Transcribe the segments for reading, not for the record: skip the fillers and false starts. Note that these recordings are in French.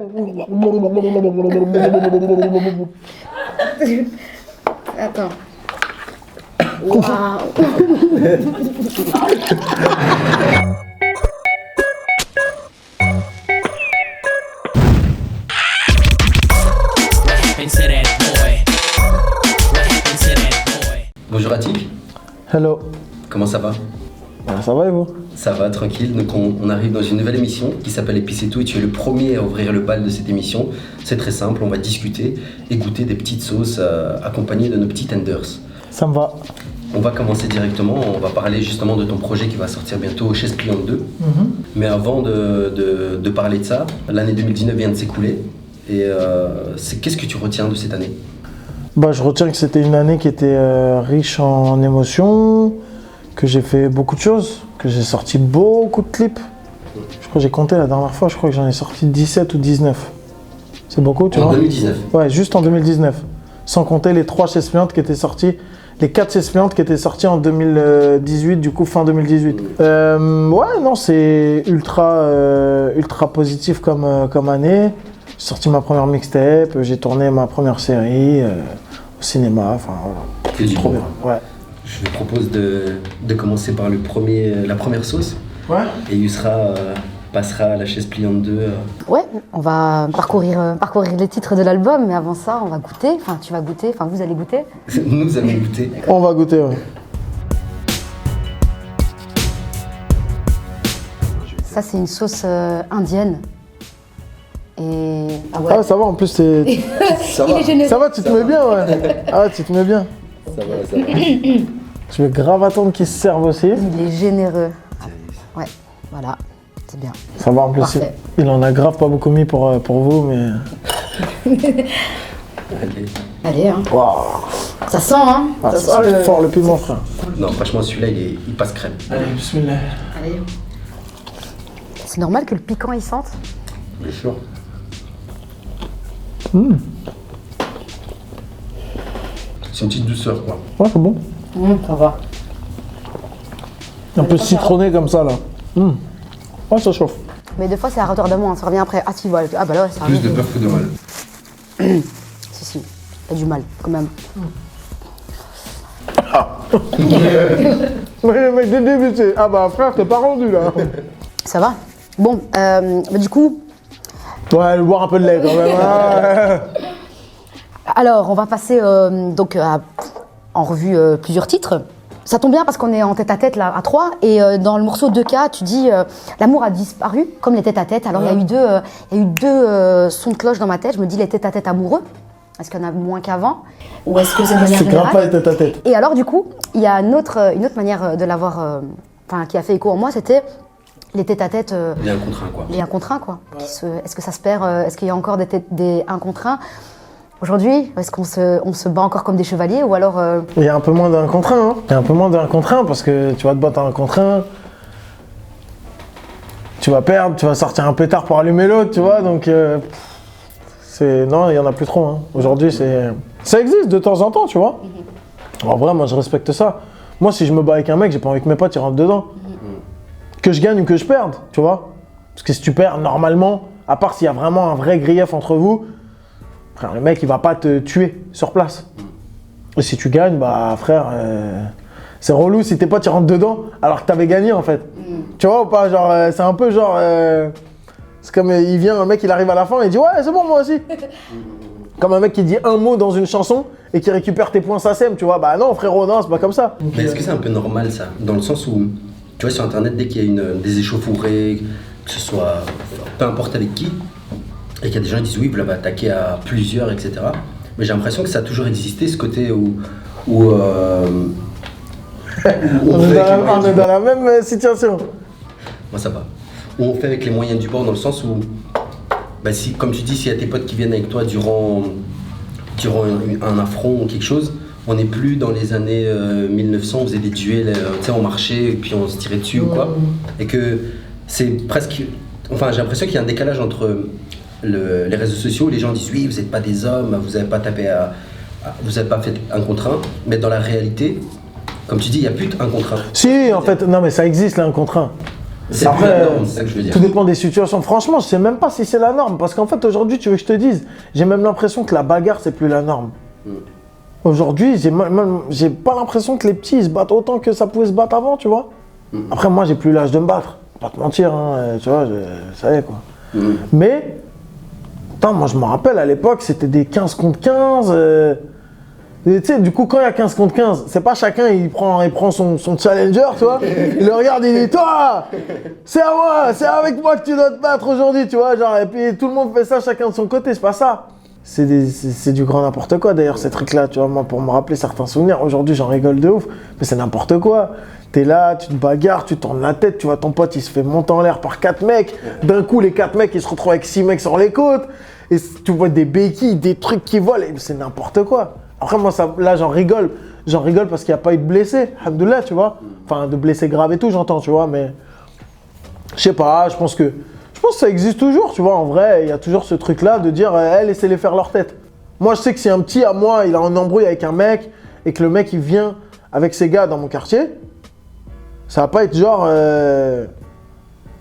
Attends. Waouh. Bonjour Atik, Hello. comment ça va? Ça va et vous? Ça va, tranquille. Donc on arrive dans une nouvelle émission qui s'appelle Épice et tout et tu es le premier à ouvrir le bal de cette émission. C'est très simple, on va discuter et goûter des petites sauces accompagnées de nos petits tenders. Ça me va. On va commencer directement, on va parler justement de ton projet qui va sortir bientôt Chaises Pliantes 2. Mais avant de parler de ça, l'année 2019 vient de s'écouler et qu'est-ce que tu retiens de cette année? Je retiens que c'était une année qui était riche en émotions, que j'ai fait beaucoup de choses, que j'ai sorti beaucoup de clips. Je crois que j'ai compté la dernière fois, je crois que j'en ai sorti 17 ou 19. C'est beaucoup, tu vois? En 2019? Ouais, juste en 2019. Sans compter les 3 Chaises Pliantes qui étaient sorties, les 4 Chaises Pliantes qui étaient sorties en 2018, du coup fin 2018. Ouais, non, c'est ultra positif comme année. J'ai sorti ma première mixtape, j'ai tourné ma première série au cinéma, enfin voilà. Que du Trop bon. bien, ouais. Je vous propose de commencer par la première sauce. Ouais. Et Yusra passera à la Chaise Pliante 2. Ouais, on va parcourir les titres de l'album, mais avant ça, on va goûter. Enfin, tu vas goûter, enfin, vous allez goûter. Nous allons goûter. On va goûter, ouais. Ça, c'est une sauce indienne. Et... Ah, ça va, en plus, c'est... Ça va, Ça va, tu te mets bien, ouais. Ah, tu te mets bien. ça va. Je vais grave attendre qu'ils se servent aussi. Il est généreux. Ouais, voilà, c'est bien. Ça va, en plus, Parfait. il en a grave pas beaucoup mis pour vous, mais... Allez. Allez, hein. Waouh. Ça sent, hein. Ah, Ça ça sent sent le... fort le piment, frère. Non, franchement, celui-là, il passe crème. Allez, bismillah. Allez. C'est normal que le piquant, il sente. Bien sûr. C'est une petite douceur, quoi. Ouais, c'est bon. Ça va. Un peu citronné comme ça, là. Ouais, ça chauffe. Mais des fois, c'est à hauteur de moi, hein. Ça revient après. Ah si, voilà. Ah bah là, ouais, ça Plus revient. de peur que de mal. Si, t'as du mal, quand même. Ouais, le mec, dès le début, c'est... Ah bah, frère, t'es pas rendu, là. Ça va. Bon, bah, du coup, Ouais, boire un peu de lait, quand même. Ah. alors, on va passer en revue plusieurs titres. Ça tombe bien parce qu'on est en tête-à-tête là à 3 et dans le morceau 2K, tu dis l'amour a disparu comme les tête-à-tête. Alors il y a eu deux sons de cloche dans ma tête. Je me dis les tête-à-tête amoureux. Est-ce qu'il y en a moins qu'avant ou est-ce que c'est de manière C'est grave pas générale? tête à tête. Et alors du coup, il y a une autre manière de l'avoir, qui a fait écho en moi, c'était les tête-à-tête. Il y a un contre un, quoi. Les 1 contre 1, quoi. Est-ce que ça se perd? Est-ce qu'il y a encore des 1 contre 1 aujourd'hui? Est-ce qu'on se bat encore comme des chevaliers ou alors... Il y a un peu moins d'un contre un, hein. Il y a un peu moins d'un contre un parce que tu vas te battre à un contre un. Tu vas perdre, tu vas sortir un pétard pour allumer l'autre, tu vois, donc... Non, il y en a plus trop, hein. Aujourd'hui, c'est... Ça existe de temps en temps, tu vois. En vrai, moi, je respecte ça. Moi, si je me bats avec un mec, j'ai pas envie que mes potes, ils rentrent dedans. Que je gagne ou que je perde, tu vois. Parce que si tu perds, normalement, à part s'il y a vraiment un vrai grief entre vous, frère, le mec, il va pas te tuer sur place. Et si tu gagnes, bah frère, c'est relou si tes potes ils rentrent dedans alors que t'avais gagné en fait. Tu vois ou pas, genre, c'est un peu genre... c'est comme il vient, un mec il arrive à la fin et il dit ouais c'est bon moi aussi. Comme un mec qui dit un mot dans une chanson et qui récupère tes points SACEM, tu vois. Bah non frérot, non, c'est pas comme ça. Mais est-ce que c'est un peu normal, ça? Dans le sens où, tu vois, sur Internet, dès qu'il y a des échauffourées, que ce soit peu importe avec qui, et qu'il y a des gens qui disent oui, vous l'avez attaqué à plusieurs, etc. Mais j'ai l'impression que ça a toujours existé, ce côté où On est dans la même situation. Moi, ça va. Où on fait avec les moyens du bord, dans le sens où, bah, si, comme tu dis, s'il y a tes potes qui viennent avec toi durant un affront ou quelque chose, on n'est plus dans les années 1900, on faisait des duels, tu sais, on marchait et puis on se tirait dessus ou quoi. Et que c'est presque... Enfin, j'ai l'impression qu'il y a un décalage entre les réseaux sociaux, où les gens disent oui, vous n'êtes pas des hommes, vous n'avez pas tapé vous n'avez pas fait un contre un, mais dans la réalité, comme tu dis, il n'y a plus de un contre un. Si, en fait, non mais ça existe là, un contre un. C'est plus la norme, c'est ça que je veux dire. Tout dépend des situations. Franchement, je sais même pas si c'est la norme. Parce qu'en fait, aujourd'hui, tu veux que je te dise, j'ai même l'impression que la bagarre, c'est plus la norme. Aujourd'hui, j'ai pas l'impression que les petits ils se battent autant que ça pouvait se battre avant, tu vois. Après, moi, j'ai plus l'âge de me battre. Pas te mentir, hein, tu vois, ça y est, quoi. Mais, putain, moi, je me rappelle, à l'époque, c'était des 15 contre 15. Tu sais, du coup, quand il y a 15 contre 15, c'est pas chacun, il prend son challenger, tu vois. Il le regarde, il dit, toi, c'est à moi, c'est avec moi que tu dois te battre aujourd'hui, tu vois. Genre, et puis tout le monde fait ça, chacun de son côté, c'est pas ça. C'est du grand n'importe quoi, d'ailleurs, ces trucs-là, tu vois. Moi, pour me rappeler certains souvenirs, aujourd'hui, j'en rigole de ouf, mais c'est n'importe quoi. T'es là, tu te bagarres, tu tournes la tête, tu vois ton pote, il se fait monter en l'air par 4 mecs. D'un coup, les 4 mecs, ils se retrouvent avec 6 mecs sur les côtes. Et tu vois des béquilles, des trucs qui volent, et c'est n'importe quoi. Après, moi, là, j'en rigole. J'en rigole parce qu'il n'y a pas eu de blessés, alhamdoulilah, tu vois. Enfin, de blessés graves et tout, j'entends, tu vois, mais... Je sais pas, je pense que ça existe toujours, tu vois. En vrai, il y a toujours ce truc-là de dire, laissez-les faire leur tête. Moi, je sais que si un petit, à moi, il a un embrouille avec un mec, et que le mec, il vient avec ses gars dans mon quartier, ça va pas être genre...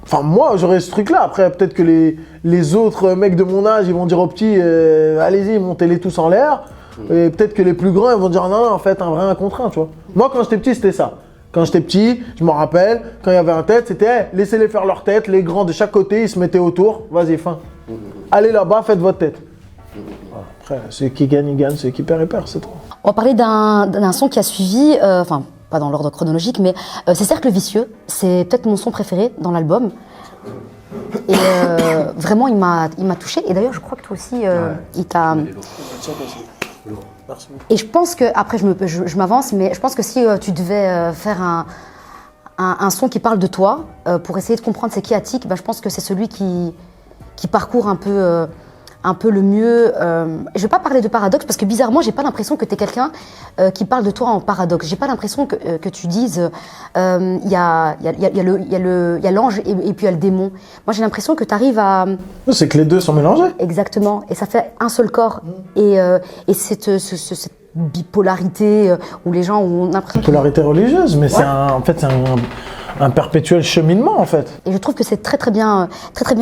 Enfin, moi, j'aurais ce truc-là. Après, peut-être que les autres mecs de mon âge, ils vont dire aux petits, allez-y, montez-les tous en l'air. Et peut-être que les plus grands, ils vont dire, non, en fait, un vrai un contre un, tu vois. Moi, quand j'étais petit, c'était ça. Quand j'étais petit, je me rappelle, quand il y avait un tête, c'était, laissez-les faire leur tête. Les grands de chaque côté, ils se mettaient autour. Vas-y, fin. Allez là-bas, faites votre tête. Après, ceux qui gagnent, ils gagnent. Ceux qui perdent, ils perdent, c'est tout. On va parler d'un son qui a suivi, enfin, pas dans l'ordre chronologique, mais c'est Cercle Vicieux. C'est peut-être mon son préféré dans l'album. Et vraiment, il m'a touché. Et d'ailleurs, je crois que toi aussi, il t'a... Et je pense que, après je m'avance, mais je pense que si tu devais faire un son qui parle de toi, pour essayer de comprendre c'est qui Attic, je pense que c'est celui qui parcourt un peu le mieux. Je vais pas parler de paradoxe parce que bizarrement, j'ai pas l'impression que tu es quelqu'un qui parle de toi en paradoxe. J'ai pas l'impression que tu dises il y a l'ange et puis il y a le démon. Moi, j'ai l'impression que tu arrives à... C'est que les deux sont mélangés. Exactement. Et ça fait un seul corps. Et cette bipolarité où les gens ont l'impression... Polarité religieuse, mais ouais. En fait, c'est un perpétuel cheminement en fait. Et je trouve que c'est très bien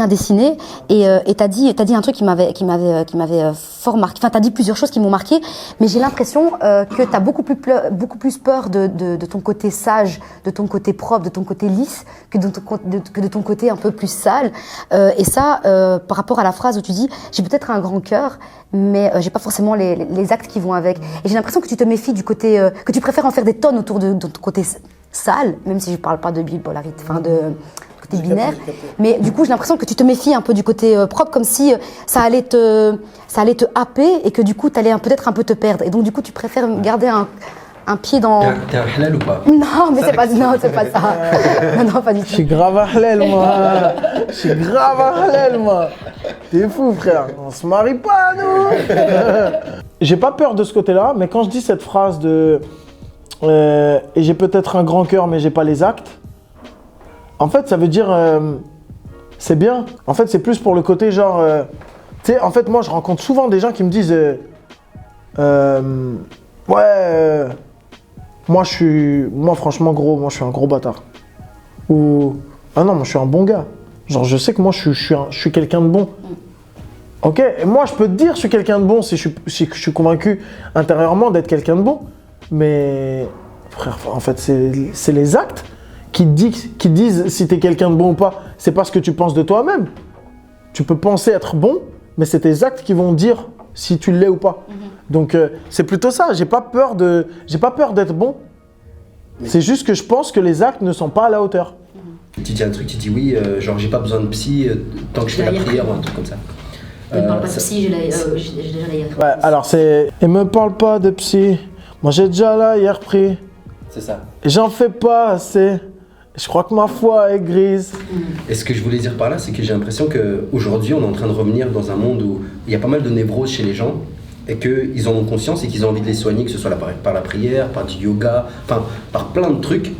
dessiné. Et t'as dit un truc qui m'avait fort marqué. Enfin, t'as dit plusieurs choses qui m'ont marqué, mais j'ai l'impression que t'as beaucoup plus peur de ton côté sage, de ton côté propre, de ton côté lisse, que de ton côté un peu plus sale. Et ça, par rapport à la phrase où tu dis, j'ai peut-être un grand cœur, mais j'ai pas forcément les actes qui vont avec. Et j'ai l'impression que tu te méfies du côté, que tu préfères en faire des tonnes autour de ton côté sale, même si je parle pas de bipolarité, enfin de côté binaire, mais du coup j'ai l'impression que tu te méfies un peu du côté propre, comme si ça allait te happer et que du coup tu allais peut-être un peu te perdre, et donc du coup tu préfères garder un pied dans... T'es un halal ou pas? Non, mais c'est pas ça. Non, pas du tout. Je suis grave un halal, moi. T'es fou, frère. On se marie pas, nous. J'ai pas peur de ce côté-là, mais quand je dis cette phrase de... et j'ai peut-être un grand cœur, mais j'ai pas les actes. En fait, ça veut dire... c'est bien. En fait, c'est plus pour le côté genre... tu sais, en fait, moi, je rencontre souvent des gens qui me disent... moi, franchement, gros, moi, je suis un gros bâtard. Ou... Ah non, moi, je suis un bon gars. Genre, je sais que moi, je suis quelqu'un de bon. Ok, et moi, je peux te dire, je suis quelqu'un de bon si je suis convaincu intérieurement d'être quelqu'un de bon. Mais, frère, en fait, c'est les actes qui disent si t'es quelqu'un de bon ou pas. C'est pas ce que tu penses de toi-même. Tu peux penser être bon, mais c'est tes actes qui vont dire si tu l'es ou pas. Donc, c'est plutôt ça. J'ai pas peur d'être bon. Oui. C'est juste que je pense que les actes ne sont pas à la hauteur. Tu dis un truc, tu dis oui, genre j'ai pas besoin de psy tant que je fais la prière ou un truc comme ça. Ne me parle pas de psy, j'ai déjà la hiérarchie. Ouais, alors c'est... Et me parle pas de psy, moi j'ai déjà la hiérarchie. C'est ça. Et j'en fais pas assez. Je crois que ma foi est grise. Et ce que je voulais dire par là, c'est que j'ai l'impression qu'aujourd'hui, on est en train de revenir dans un monde où il y a pas mal de névroses chez les gens et qu'ils en ont conscience et qu'ils ont envie de les soigner, que ce soit par la prière, par du yoga, enfin par plein de trucs,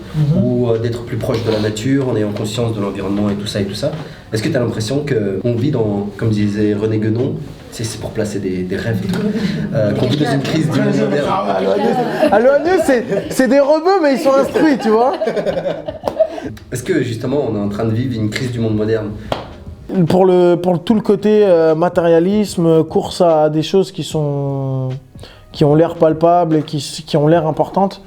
ou d'être plus proche de la nature, en ayant conscience de l'environnement et tout ça et tout ça. Est-ce que tu as l'impression qu'on vit dans, comme disait René Guénon, c'est pour placer des rêves et tout, qu'on vit dans une crise du monde moderne. À l'ONU, c'est des rebeux, mais ils sont instruits, tu vois. Est-ce que justement on est en train de vivre une crise du monde moderne? Pour tout le côté matérialisme, course à des choses qui ont l'air palpables et qui ont l'air importantes,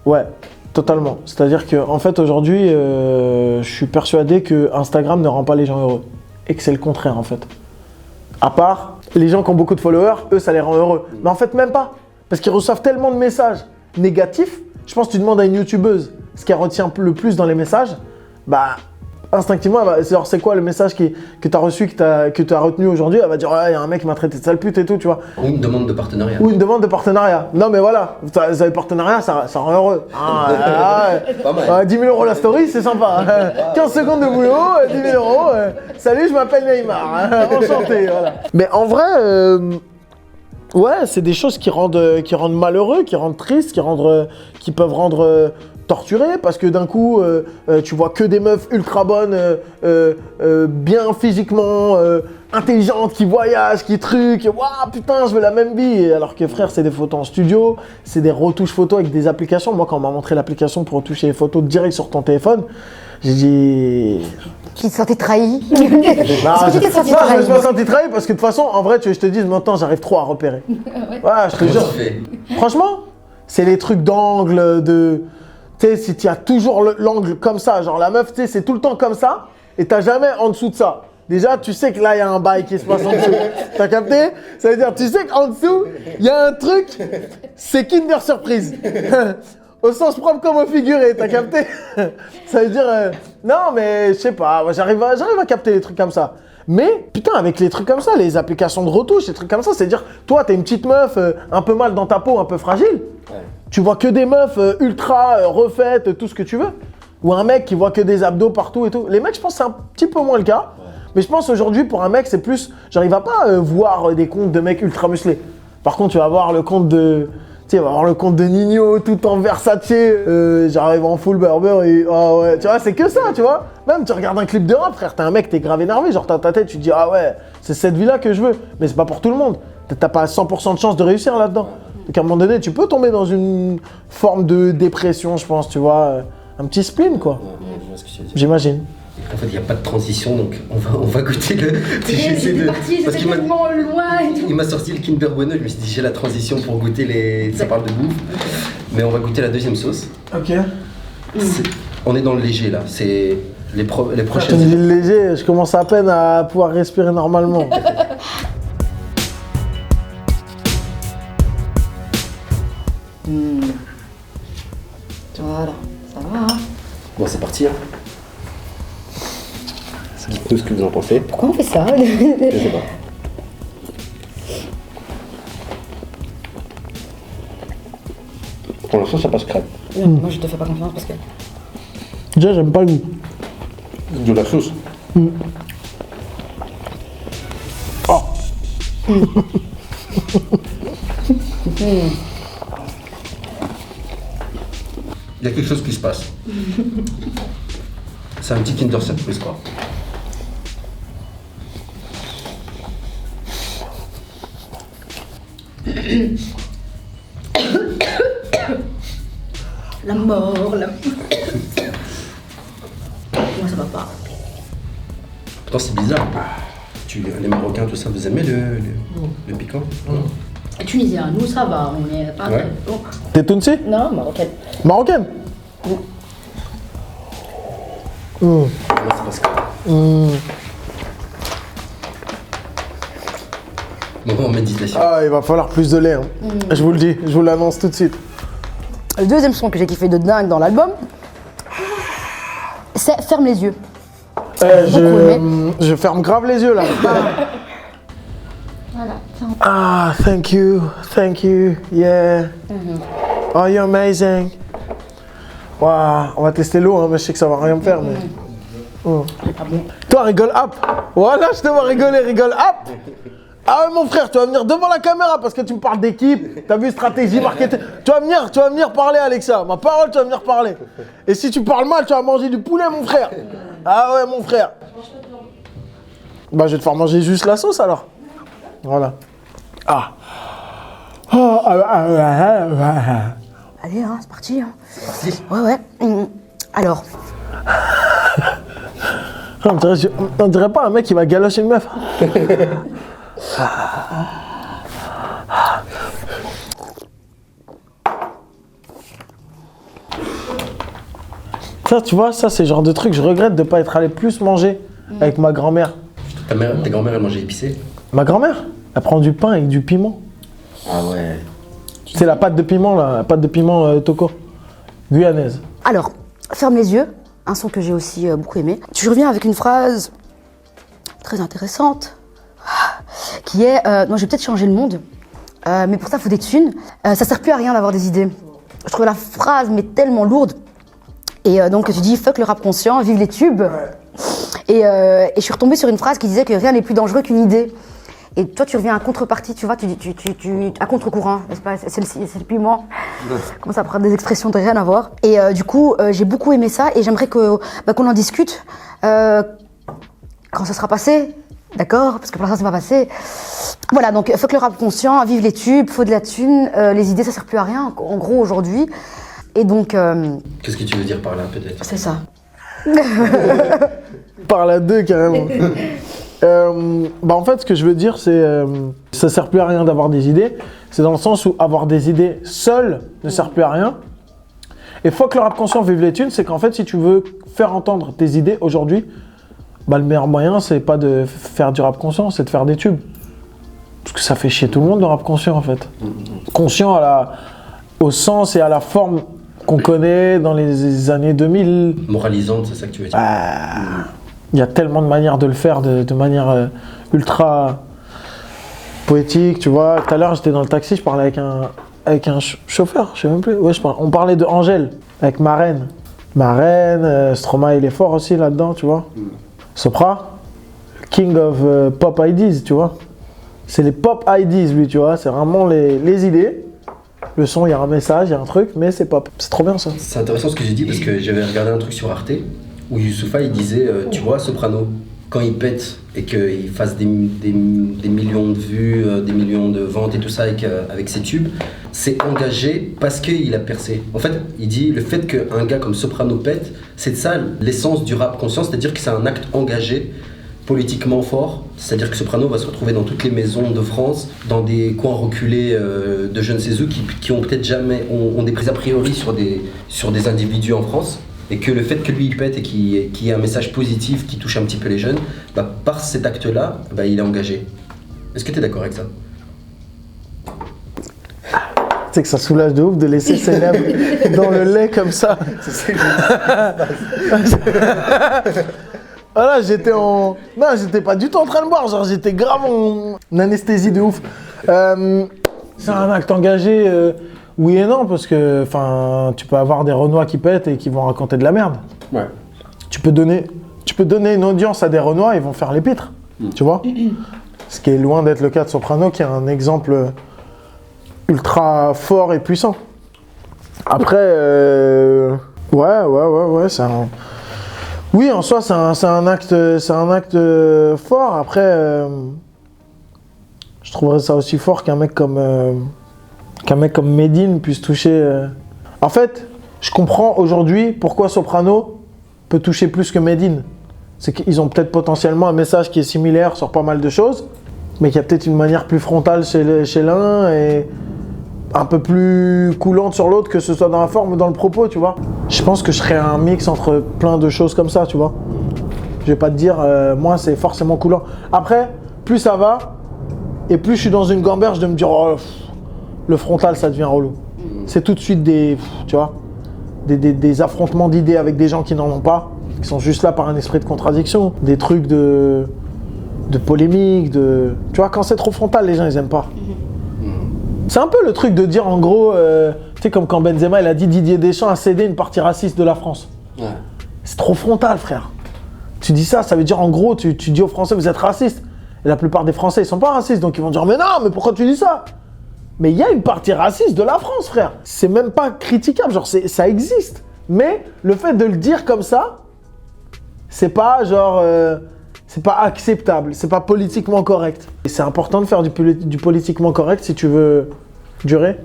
ouais, totalement. C'est-à-dire que en fait aujourd'hui, je suis persuadé que Instagram ne rend pas les gens heureux et que c'est le contraire en fait. À part les gens qui ont beaucoup de followers, eux ça les rend heureux. Mais en fait même pas, parce qu'ils reçoivent tellement de messages négatifs. Je pense que tu demandes à une youtubeuse ce qu'elle retient le plus dans les messages, bah instinctivement, c'est quoi le message que tu as reçu, que tu as retenu aujourd'hui? Elle va dire, il y a un mec qui m'a traité de sale pute et tout, tu vois. Ou une demande de partenariat. Ou une demande de partenariat. Non, mais voilà, le partenariat, ça rend heureux. Pas mal. 10 000 € la story, c'est sympa. 15 secondes de boulot, 10 000 €. Salut, je m'appelle Neymar. Enchanté, voilà. Mais en vrai, ouais, c'est des choses qui rendent malheureux, qui rendent tristes, qui peuvent rendre torturé, parce que d'un coup, tu vois que des meufs ultra bonnes, bien physiquement, intelligentes, qui voyagent, qui truquent. Waouh, putain, je veux la même vie. Alors que frère, c'est des photos en studio, c'est des retouches photos avec des applications. Moi, quand on m'a montré l'application pour retoucher les photos direct sur ton téléphone, j'ai dit... Tu te sentais trahi? Non, je me suis senti trahi parce que de toute façon, en vrai, tu veux que je te dise, maintenant, j'arrive trop à repérer. Ouais, je te jure. Franchement, c'est les trucs d'angle, tu sais, si tu as toujours l'angle comme ça, genre la meuf, tu sais, c'est tout le temps comme ça, et t'as jamais en dessous de ça. Déjà, tu sais que là, il y a un bail qui se passe en dessous. T'as capté? Ça veut dire, tu sais qu'en dessous, il y a un truc, c'est Kinder Surprise. Au sens propre comme au figuré, t'as capté? Ça veut dire, non, mais je sais pas, moi, j'arrive à capter les trucs comme ça. Mais putain, avec les trucs comme ça, les applications de retouche, les trucs comme ça, c'est-à-dire, toi, t'es une petite meuf un peu mal dans ta peau, un peu fragile. Ouais. Tu vois que des meufs ultra refaites, tout ce que tu veux. Ou un mec qui voit que des abdos partout et tout. Les mecs, je pense que c'est un petit peu moins le cas. Ouais. Mais je pense aujourd'hui, pour un mec, c'est plus... J'arrive à pas voir des comptes de mecs ultra musclés. Par contre, tu vas voir le compte de... Tu sais, on va voir le compte de Nino, tout en Versace. J'arrive en full Berber et... Oh ouais, tu vois, c'est que ça, tu vois. Même, tu regardes un clip de rap, frère, t'es un mec, t'es grave énervé. Genre, dans ta tête, tu te dis, ah ouais, c'est cette vie-là que je veux. Mais c'est pas pour tout le monde. T'as pas 100% de chance de réussir là-dedans. Donc à un moment donné, tu peux tomber dans une forme de dépression, je pense, tu vois, un petit spleen, quoi. Je vois ce que tu veux dire. J'imagine. En fait, il n'y a pas de transition, donc on va goûter le... Parce qu'il il m'a sorti le Kinder Bueno, je me suis dit, j'ai la transition pour goûter les... Ça parle de bouffe. Mais on va goûter la deuxième sauce. Ok. On est dans le léger, là. C'est les prochaines... Je dis le léger, je commence à peine à pouvoir respirer normalement. Voilà, ça va. Hein. Bon, c'est parti. Hein. Dites-nous ce que vous en pensez. Pourquoi on fait ça? Je sais pas. Pour l'instant, ça passe crème. Non, moi, je te fais pas confiance parce que... Déjà, j'aime pas le goût. De la sauce. Oh. Il y a quelque chose qui se passe. C'est un petit Kinder Surprise, quoi. La mort, la... Moi, ça va pas. Pourtant, c'est bizarre. Les Marocains, tout ça, vous aimez le piquant? Tunisien, nous, ça va, on est pas très bon. T'es Tounsi? Non, marocaine. Marocaine? Moi, c'est parce que... Moment en méditation. Ah, il va falloir plus de lait. Hein. Je vous le dis, je vous l'annonce tout de suite. Le deuxième son que j'ai kiffé de dingue dans l'album, c'est Ferme les yeux. Je ferme grave les yeux là. Voilà. Ah, thank you, yeah. Oh, you're amazing. Waouh, on va tester l'eau, hein, mais je sais que ça va rien me faire. Mais... Toi, rigole up. Voilà, je te vois rigoler, rigole up. Ah ouais, mon frère, tu vas venir devant la caméra parce que tu me parles d'équipe, t'as vu stratégie, marketing. Tu vas venir parler, Alexa. Ma parole, tu vas venir parler. Et si tu parles mal, tu vas manger du poulet, mon frère. Ah ouais, mon frère. Bah, je vais te faire manger juste la sauce alors. Voilà. Ah. Allez, hein, c'est parti. Hein. Ouais. Alors, On dirait pas un mec qui va galocher une meuf. Ça, tu vois, ça c'est le genre de truc, je regrette de pas être allé plus manger avec ma grand-mère. Ta grand-mère, elle mangeait épicé? Ma grand-mère, elle prend du pain avec du piment. Ah ouais. C'est la pâte de piment, là, la pâte de piment Toco, guyanaise. Alors, ferme les yeux, un son que j'ai aussi beaucoup aimé. Tu reviens avec une phrase très intéressante, qui est moi je vais peut-être changer le monde, mais pour ça il faut des thunes. Ça sert plus à rien d'avoir des idées. Je trouve la phrase mais tellement lourde. Et donc tu dis fuck le rap conscient, vive les tubes. Et je suis retombée sur une phrase qui disait que rien n'est plus dangereux qu'une idée. Et toi tu reviens à contrepartie, tu vois, tu à contre-courant, n'est-ce pas? C'est le piment. Comment ça prend des expressions de rien à voir. Et du coup j'ai beaucoup aimé ça et j'aimerais qu'on en discute quand ça sera passé. D'accord? Parce que pour l'instant, c'est pas passé. Voilà, donc fuck le rap conscient, vive les tubes, faut de la thune, les idées, ça sert plus à rien, en gros, aujourd'hui. Et donc... Qu'est-ce que tu veux dire par là, peut-être? C'est ça. Par la deux, carrément. En fait, ce que je veux dire, c'est ça sert plus à rien d'avoir des idées. C'est dans le sens où avoir des idées seules ne sert plus à rien. Et fuck le rap conscient, vive les thunes, c'est qu'en fait, si tu veux faire entendre tes idées aujourd'hui, le meilleur moyen, c'est pas de faire du rap conscient, c'est de faire des tubes. Parce que ça fait chier tout le monde, le rap conscient, en fait. Conscient au sens et à la forme qu'on connaît dans les années 2000. Moralisante, c'est ça que tu veux dire? Il y a tellement de manières de le faire, de manière ultra poétique, tu vois. Tout à l'heure, j'étais dans le taxi, je parlais avec un chauffeur, je sais même plus. Ouais, on parlait de Angèle, avec Marraine. Marraine, Stromae, il est fort aussi là-dedans, tu vois. Sopra, King of Pop IDs, tu vois. C'est les Pop IDs, lui, tu vois. C'est vraiment les idées. Le son, il y a un message, il y a un truc, mais c'est pop. C'est trop bien, ça. C'est intéressant ce que j'ai dit, parce que j'avais regardé un truc sur Arte, où Youssoupha, il disait, tu vois, Soprano, quand il pète et qu'il fasse des millions de vues, des millions de ventes et tout ça avec ses tubes, c'est engagé parce qu'il a percé. En fait, il dit le fait qu'un gars comme Soprano pète, c'est ça l'essence du rap conscient, c'est-à-dire que c'est un acte engagé, politiquement fort, c'est-à-dire que Soprano va se retrouver dans toutes les maisons de France, dans des coins reculés de je ne sais où, qui ont peut-être jamais, ont des a priori sur des individus en France. Et que le fait que lui il pète et qu'il y ait un message positif qui touche un petit peu les jeunes, par cet acte-là, il est engagé. Est-ce que tu es d'accord avec ça? Tu sais que ça soulage de ouf de laisser ses lèvres dans le lait comme ça. Voilà, j'étais en... Non, j'étais pas du tout en train de boire, genre j'étais grave en anesthésie de ouf. C'est un acte engagé... Oui et non, parce que tu peux avoir des Renois qui pètent et qui vont raconter de la merde. Ouais. Tu peux donner une audience à des Renois, ils vont faire les pitres, tu vois. Ce qui est loin d'être le cas de Soprano, qui est un exemple ultra fort et puissant. Après, ouais, c'est un... Oui, en soi, c'est un acte fort. Après, je trouverais ça aussi fort qu'un mec comme Medine puisse toucher... En fait, je comprends aujourd'hui pourquoi Soprano peut toucher plus que Medine. C'est qu'ils ont peut-être potentiellement un message qui est similaire sur pas mal de choses, mais qu'il y a peut-être une manière plus frontale chez l'un et un peu plus coulante sur l'autre, que ce soit dans la forme ou dans le propos, tu vois. Je pense que je serais un mix entre plein de choses comme ça, tu vois. Je vais pas te dire, moi, c'est forcément coulant. Après, plus ça va, et plus je suis dans une gamberge de me dire, oh, le frontal, ça devient relou. C'est tout de suite des affrontements d'idées avec des gens qui n'en ont pas, qui sont juste là par un esprit de contradiction, des trucs de polémique, tu vois, quand c'est trop frontal, les gens, ils aiment pas. C'est un peu le truc de dire, en gros, tu sais, comme quand Benzema, il a dit Didier Deschamps a cédé une partie raciste de la France. Ouais. C'est trop frontal, frère. Tu dis ça veut dire, en gros, tu dis aux Français, vous êtes racistes. Et la plupart des Français, ils sont pas racistes, donc ils vont dire, mais non, mais pourquoi tu dis ça? Mais il y a une partie raciste de la France, frère. C'est même pas critiquable, genre, ça existe. Mais le fait de le dire comme ça, c'est pas genre... c'est pas acceptable, c'est pas politiquement correct. Et c'est important de faire du politiquement correct si tu veux durer.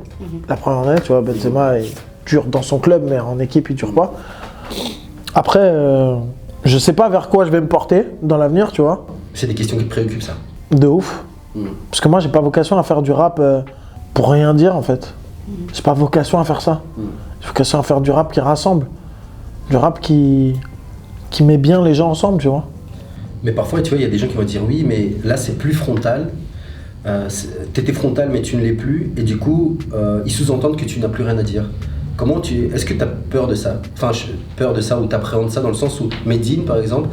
La première année, tu vois, Benzema, il dure dans son club, mais en équipe, il dure pas. Après, Je sais pas vers quoi je vais me porter dans l'avenir, tu vois. C'est des questions qui te préoccupent, ça. De ouf. Parce que moi, j'ai pas vocation à faire du rap pour rien dire, en fait. J'ai pas vocation à faire ça. J'ai vocation à faire du rap qui rassemble. Du rap qui met bien les gens ensemble, tu vois. Mais parfois, tu vois, il y a des gens qui vont dire oui, mais là, c'est plus frontal. T'étais frontal, mais tu ne l'es plus. Et du coup, ils sous-entendent que tu n'as plus rien à dire. Est-ce que tu as peur de ça? Enfin, peur de ça ou t'appréhendes ça dans le sens où Medine, par exemple,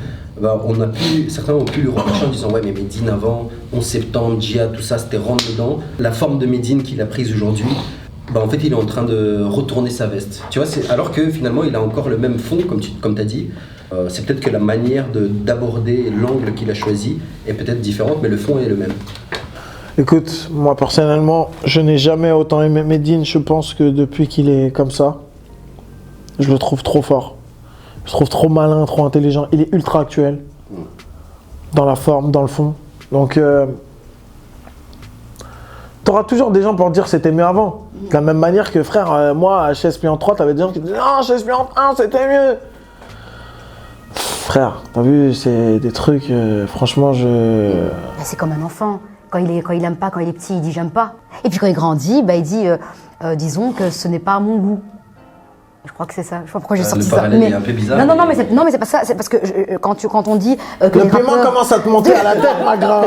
certains ont pu lui reprocher en disant ouais, mais Medine avant, 11 septembre, Djihad, tout ça, c'était rentre dedans. La forme de Medine qu'il a prise aujourd'hui, en fait, il est en train de retourner sa veste. Tu vois, alors que finalement, il a encore le même fond, comme tu as dit. C'est peut-être que la manière d'aborder l'angle qu'il a choisi est peut-être différente, mais le fond est le même. Écoute, moi personnellement, je n'ai jamais autant aimé Medine, je pense que depuis qu'il est comme ça, je le trouve trop fort. Je le trouve trop malin, trop intelligent. Il est ultra actuel. Dans la forme, dans le fond. Donc, t'auras toujours des gens pour dire c'était mieux avant. De la même manière que frère, moi à Chess Pliant 3, t'avais des gens qui disaient non, Chess Pliant 1, c'était mieux. Frère, t'as vu, c'est des trucs, franchement, C'est comme un enfant. Quand il aime pas, quand il est petit, il dit j'aime pas. Et puis quand il grandit, il dit disons que ce n'est pas à mon goût. Je crois que c'est ça. Je sais pas pourquoi j'ai sorti le ça. parallèle est un peu bizarre. Non, mais c'est pas ça. C'est parce que quand on dit que le les paiement rappeurs... commence à te monter à la tête, ma grande.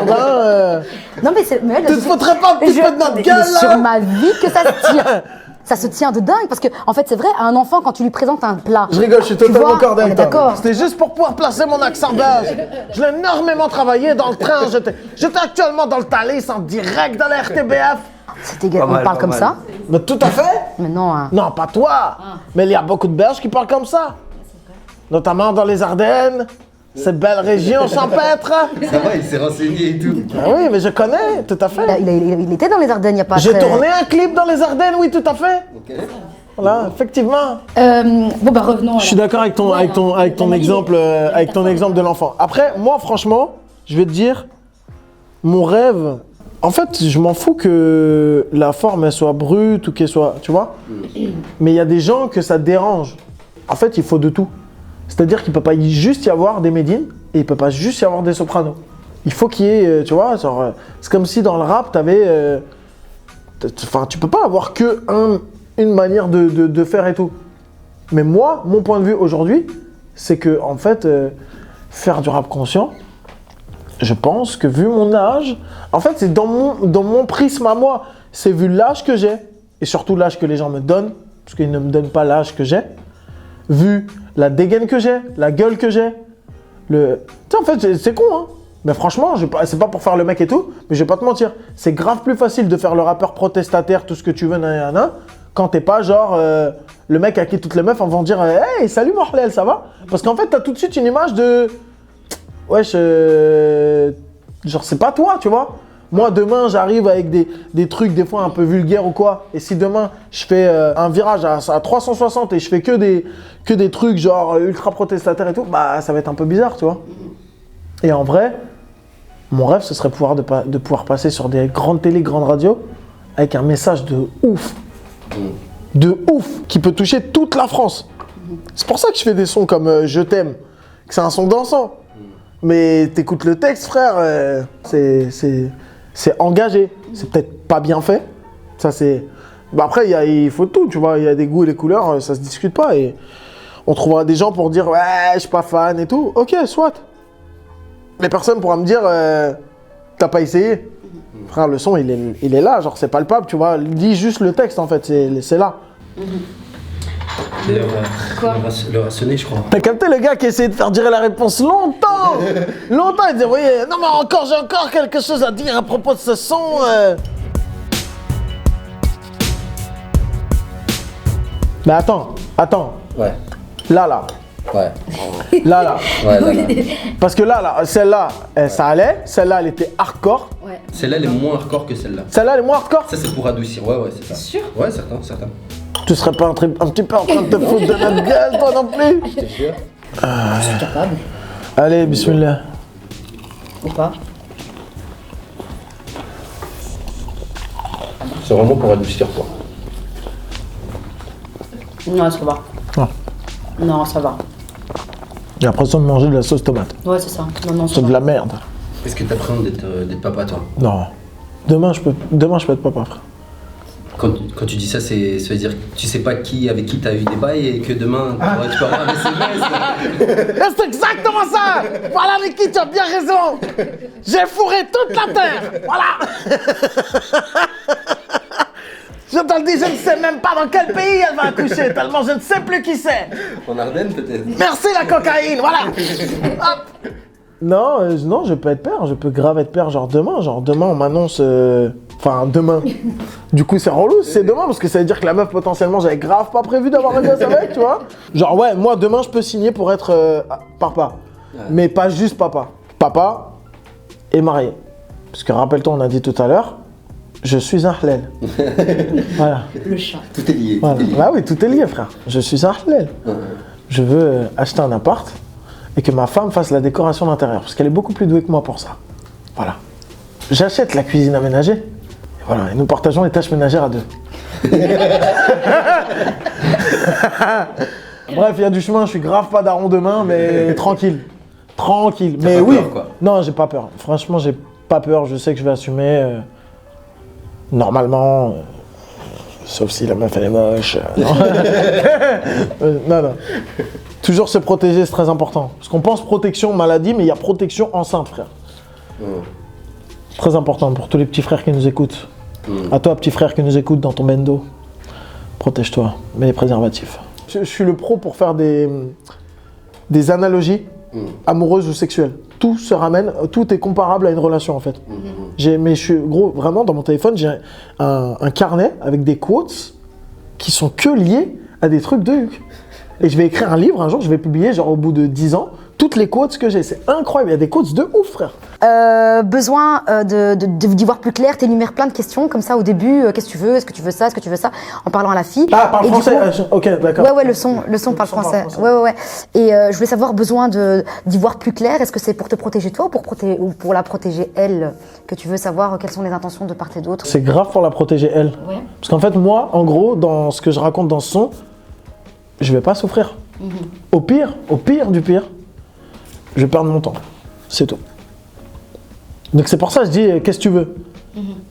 Non, mais c'est... Mais Tu te foutrais pas un petit peu de notre gueule, là? Sur ma vie que ça se tient. Ça se tient de dingue, parce que, en fait, c'est vrai, à un enfant, quand tu lui présentes un plat... Je rigole, je suis totalement vois, d'accord on est avec toi. d'accord. C'était juste pour pouvoir placer mon accent belge. Je l'ai énormément travaillé dans le train. J'étais actuellement dans le Thalys en direct dans la RTBF. C'était on parle comme ça. Mais tout à fait. Mais non, hein. Non, pas toi. Mais il y a beaucoup de Belges qui parlent comme ça. Notamment dans les Ardennes. Cette belle région champêtre. Ça va, il s'est renseigné et tout. Ah oui, mais je connais, tout à fait. Il était dans les Ardennes il n'y a pas J'ai très... tourné un clip dans les Ardennes, oui, tout à fait. Ok. Voilà, effectivement. Revenons. Je suis d'accord avec ton exemple de l'enfant. Après, moi, franchement, je vais te dire, mon rêve, en fait, je m'en fous que la forme elle soit brute ou qu'elle soit, tu vois. Mais il y a des gens que ça dérange. En fait, il faut de tout. C'est-à-dire qu'il peut pas juste y avoir des Médines et il peut pas juste y avoir des sopranos. Il faut qu'il y ait, tu vois, genre, c'est comme si dans le rap, t'avais, enfin, tu peux pas avoir que une manière de faire et tout. Mais moi, mon point de vue aujourd'hui, c'est que en fait, faire du rap conscient, je pense que vu mon âge, en fait, c'est dans mon prisme à moi, c'est vu l'âge que j'ai et surtout l'âge que les gens me donnent, parce qu'ils ne me donnent pas l'âge que j'ai, vu la dégaine que j'ai, la gueule que j'ai, tu sais, en fait, c'est con, hein. Mais franchement, c'est pas pour faire le mec et tout, mais je vais pas te mentir, c'est grave plus facile de faire le rappeur protestataire, tout ce que tu veux, quand t'es pas genre le mec à qui toutes les meufs vont dire hey, salut Morlel, ça va? Parce qu'en fait, t'as tout de suite une image de wesh, genre c'est pas toi, tu vois. Moi, demain, j'arrive avec des trucs des fois un peu vulgaires ou quoi, et si demain, je fais un virage à 360 et je fais que des trucs genre ultra protestataires et tout, bah ça va être un peu bizarre, tu vois. Et en vrai, mon rêve, ce serait de pouvoir passer sur des grandes télé, grandes radios, avec un message de ouf. De ouf, qui peut toucher toute la France. C'est pour ça que je fais des sons comme Je t'aime, que c'est un son dansant. Mais t'écoutes le texte, frère, c'est engagé. C'est peut-être pas bien fait. Ça, c'est... Bah après, il faut tout, tu vois. Il y a des goûts et des couleurs, ça se discute pas. Et on trouvera des gens pour dire ouais, je suis pas fan et tout. Ok, soit. Mais personne pourra me dire t'as pas essayé. Frère, le son, il est là, genre c'est palpable, tu vois. Lis juste le texte, en fait, c'est là. D'ailleurs, l'heure a sonné, je crois. T'as capté le gars qui essayait de faire durer la réponse longtemps. Longtemps, il disait, oui, non mais j'ai encore quelque chose à dire à propos de ce son. Mais attends. Ouais. Là. Ouais. Là. Ouais, là. Parce que là, celle-là, ça allait. Celle-là, elle était hardcore. Ouais. Celle-là, elle est moins hardcore que celle-là. Celle-là, elle est moins hardcore. Ça, c'est pour adoucir. Ouais, c'est ça. Sûr? Ouais, certain. Tu serais pas un petit peu en train de te foutre de notre gueule, toi non plus? Je te jure. Je suis capable. Allez, bismillah. Ou pas? C'est vraiment pour adoucir, quoi. Non, ça va. Ah. Non, ça va. J'ai l'impression de manger de la sauce tomate. Ouais, c'est ça. Non, C'est de la merde. Est-ce que t'appréhendes d'être papa, toi? Non. Demain, je peux être papa, frère. Quand tu dis ça, ça veut dire que tu sais pas avec qui t'as eu des bails et que demain, tu peux avoir un SMS. C'est exactement ça. Voilà avec qui tu as bien raison. J'ai fourré toute la terre. Voilà. Je te le dis, je ne sais même pas dans quel pays elle va accoucher, tellement je ne sais plus qui c'est. En Ardennes, peut-être? Merci la cocaïne, voilà. Hop. Non, je peux être père, je peux grave être père, genre demain on m'annonce... Enfin, demain. Du coup, c'est relou, c'est demain, parce que ça veut dire que la meuf, potentiellement, j'avais grave pas prévu d'avoir un gosse avec, tu vois. Genre, ouais, moi, demain, je peux signer pour être papa. Ouais. Mais pas juste papa. Papa et marié. Parce que, rappelle-toi, on a dit tout à l'heure, je suis un hlel. Voilà. Le chat. Tout est lié. Voilà. Bah oui, tout est lié, frère. Je suis un hlel. Je veux acheter un appart et que ma femme fasse la décoration d'intérieur, parce qu'elle est beaucoup plus douée que moi pour ça. Voilà. J'achète la cuisine aménagée. Voilà, et nous partageons les tâches ménagères à 2. Bref, il y a du chemin, je suis grave pas daron demain, mais tranquille. Tranquille. Mais oui. Peur, quoi. Non, j'ai pas peur. Franchement, j'ai pas peur. Je sais que je vais assumer. Normalement. Sauf si la meuf elle est moche. Non. Toujours se protéger, c'est très important. Parce qu'on pense protection maladie, mais il y a protection enceinte, frère. Très important pour tous les petits frères qui nous écoutent. À toi, petit frère qui nous écoute dans ton bendo, protège-toi, mets les préservatifs. Je suis le pro pour faire des analogies amoureuses ou sexuelles. Tout se ramène, tout est comparable à une relation en fait. Mais je suis gros, vraiment dans mon téléphone, j'ai un carnet avec des quotes qui sont que liés à des trucs de Hugues. Et je vais écrire un livre un jour, je vais publier genre au bout de 10 ans, toutes les quotes que j'ai. C'est incroyable, il y a des quotes de ouf, frère. Besoin d'y voir plus clair, t'énumères plein de questions comme ça au début. Qu'est-ce que tu veux? Est-ce que tu veux ça? Est-ce que tu veux ça? En parlant à la fille. Ah, parle français. Ok, d'accord. Ouais, le son parle français. Ouais. Et je voulais savoir, besoin d'y voir plus clair. Est-ce que c'est pour te protéger toi ou pour la protéger elle, que tu veux savoir quelles sont les intentions de part et d'autre? C'est grave pour la protéger elle. Ouais. Parce qu'en fait, moi, en gros, dans ce que je raconte dans ce son, je vais pas souffrir. Au pire du pire, je vais perdre mon temps. C'est tout. Donc c'est pour ça que je dis, qu'est-ce que tu veux?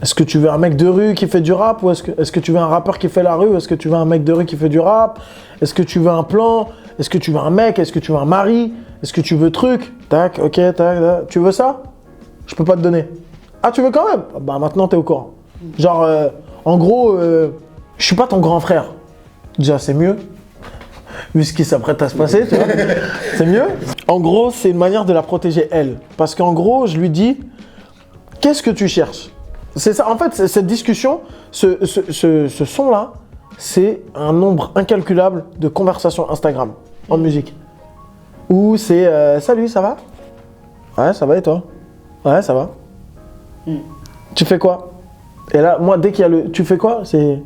Est-ce que tu veux un mec de rue qui fait du rap ou est-ce que tu veux un rappeur qui fait la rue ou est-ce que tu veux un mec de rue qui fait du rap? Est-ce que tu veux un plan? Est-ce que tu veux un mec? Est-ce que tu veux un mari? Est-ce que tu veux truc? Tac, ok, tac. Tu veux ça? Je peux pas te donner. Ah, tu veux quand même? Bah maintenant t'es au courant. Genre, en gros, je suis pas ton grand frère. Déjà, c'est mieux. Vu ce qui s'apprête à se passer, tu vois. C'est mieux. En gros, c'est une manière de la protéger, elle. Parce qu'en gros, je lui dis, qu'est-ce que tu cherches? C'est ça, en fait, cette discussion, ce son-là, c'est un nombre incalculable de conversations Instagram en musique. Où c'est salut, ça va? Ouais, ça va et toi? Ouais, ça va. Tu fais quoi? Et là, moi, dès qu'il y a le tu fais quoi, c'est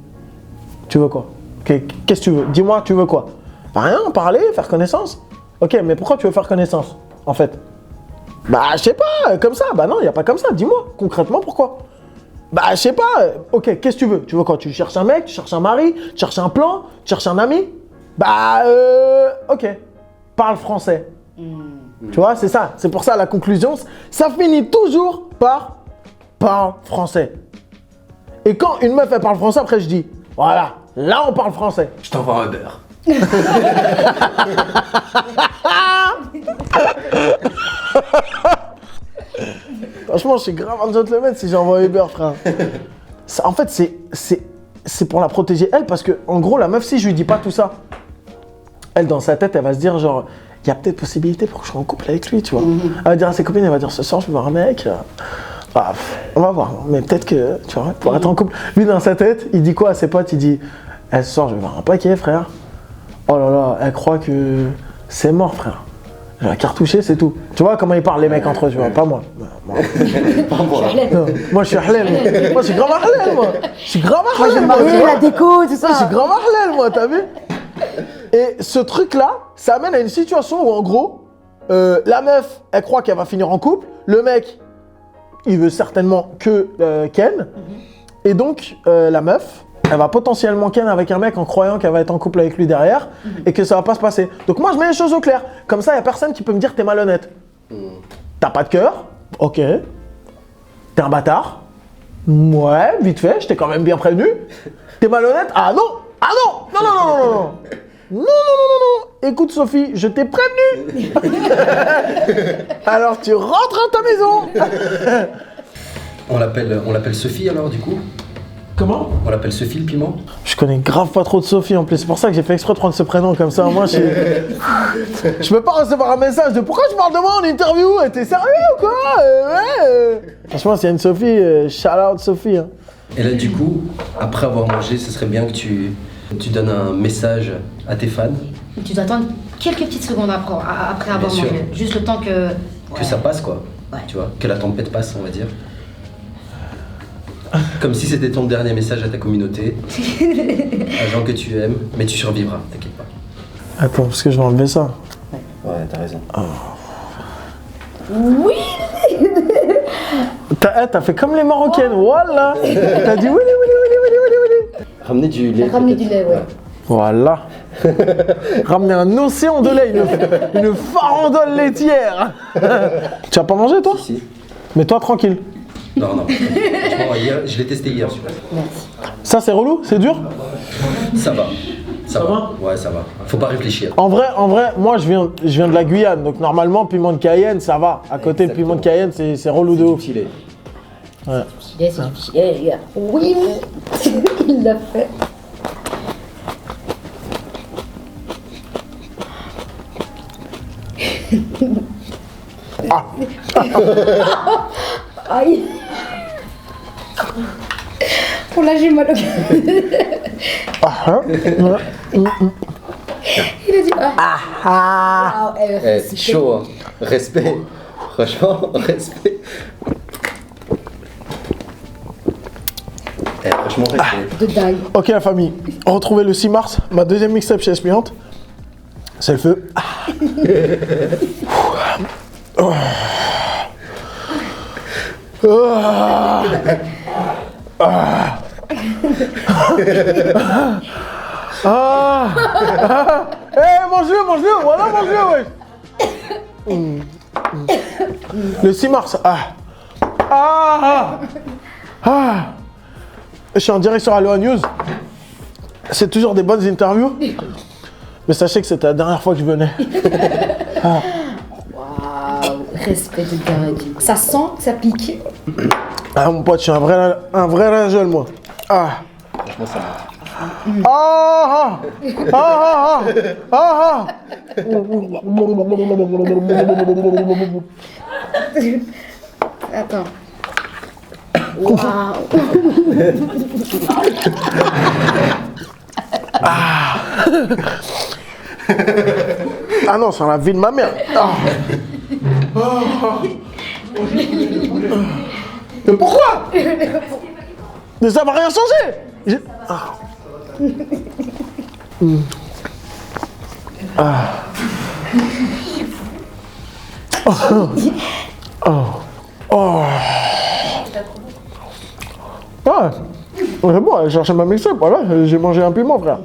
tu veux quoi? Qu'est-ce que tu veux? Dis-moi, tu veux quoi? Rien, parler, faire connaissance. Ok, mais pourquoi tu veux faire connaissance, en fait? Bah, je sais pas, comme ça. Bah non, il n'y a pas comme ça. Dis-moi, concrètement, pourquoi? Bah, je sais pas. Ok, qu'est-ce que tu veux? Tu veux quoi? Tu cherches un mec, tu cherches un mari, tu cherches un plan, tu cherches un ami? Bah, ok. Parle français. Tu vois, c'est ça. C'est pour ça, la conclusion, ça finit toujours par parle français. Et quand une meuf, elle parle français, après, je dis, voilà, là, on parle français. Je t'envoie un beurre. Franchement, je suis grave un gentleman si j'envoie Uber, frère. En fait, c'est pour la protéger, elle, parce que, en gros, la meuf, si je lui dis pas tout ça, elle, dans sa tête, elle va se dire, genre, il y a peut-être possibilité pour que je sois en couple avec lui, tu vois. Elle va dire à ses copines, elle va dire, ce soir, je vais voir un mec. Bah, on va voir, mais peut-être que, tu vois, pour être en couple. Lui, dans sa tête, il dit quoi à ses potes? Il dit, ce soir, je vais voir un paquet, frère. Oh là là, elle croit que c'est mort, frère. Je vais la cartoucher, c'est tout. Tu vois comment ils parlent, les mecs, entre eux, tu vois, pas moi. Pas moi. Non, moi, je suis Harlem. Moi, je suis grave Harlem, moi. Je suis grave Moi, j'aime Harlem, marier, la déco, tout je suis ça. grave Harlem, moi, t'as vu? Et ce truc-là, ça amène à une situation où, en gros, la meuf, elle croit qu'elle va finir en couple. Le mec, il veut certainement que Ken. Et donc, la meuf, elle va potentiellement ken avec un mec en croyant qu'elle va être en couple avec lui derrière et que ça va pas se passer. Donc moi, je mets les choses au clair. Comme ça, il y a personne qui peut me dire t'es malhonnête. T'as pas de cœur? Ok. T'es un bâtard? Ouais, vite fait, je t'ai quand même bien prévenu. T'es malhonnête? Ah non! Ah non! Non, non, non, non, non, non! Non, non, non, non, non! Écoute, Sophie, je t'ai prévenu! Alors tu rentres à ta maison! On l'appelle Sophie alors du coup? Comment? On l'appelle Sophie le piment? Je connais grave pas trop de Sophie en plus, c'est pour ça que j'ai fait exprès de prendre ce prénom comme ça. Moi, je peux pas recevoir un message de pourquoi tu parles de moi en interview? T'es sérieux ou quoi? Ouais. Franchement, s'il y a une Sophie, shout out Sophie. Hein. Et là du coup, après avoir mangé, ce serait bien que tu donnes un message à tes fans. Tu dois attendre quelques petites secondes après avoir Bien sûr. mangé. Juste le temps que. Que ça passe quoi. Ouais. Tu vois, que la tempête passe, on va dire. Comme si c'était ton dernier message à ta communauté, à gens que tu aimes, mais tu survivras, t'inquiète pas. Attends, parce que je vais enlever ça. Ouais, t'as raison. Oui. T'as fait comme les Marocaines, voilà. T'as dit oui, oui, oui, oui, oui, oui, oui. Ramener du lait. Ramener peut-être. du lait, ouais. Voilà. Ramener un océan de lait, une farandole laitière. Tu as pas mangé toi? Si. Mais toi tranquille. Non, non. Franchement, hier, je l'ai testé hier, celui-là. Ça c'est relou? C'est dur? Ça va. Ça Ça va. Ouais, ça va. Faut pas réfléchir. En vrai, moi je viens de la Guyane, donc normalement piment de Cayenne ça va. À côté le piment de Cayenne c'est relou de ouf. Filet. Ouais. C'est du filet, les gars. Oui, oui. Il l'a fait. Aïe. Oh là, j'ai mal au cœur. Ah, hein? Ouais. Il a dit ah. Ah, Eh, c'est chaud, hein. Respect. Franchement, respect. Eh, franchement, respect. de dingue. Ok la famille, retrouvez le 6 mars, ma deuxième mixtape chez Espiante. C'est le feu. Oh. Oh. Ah. Ah. Eh, mange-le, voilà, mange-le, ouais. Le 6 mars, Je suis en direct sur Aloha News. C'est toujours des bonnes interviews. Mais sachez que c'était la dernière fois que je venais. Waouh, respect de dingue. Ça sent, ça pique. Ah mon pote, je suis un vrai rageux, moi. Ah. Franchement, ça va. Ah ah ah ah ah Attends. Waouh. Ah non, c'est la vie de ma mère. Ah. Mais pourquoi? Mais ça va rien changer. Ah. Oh. Ouais, c'est bon, elle cherchait ma mixtape, voilà, j'ai mangé un piment, frère.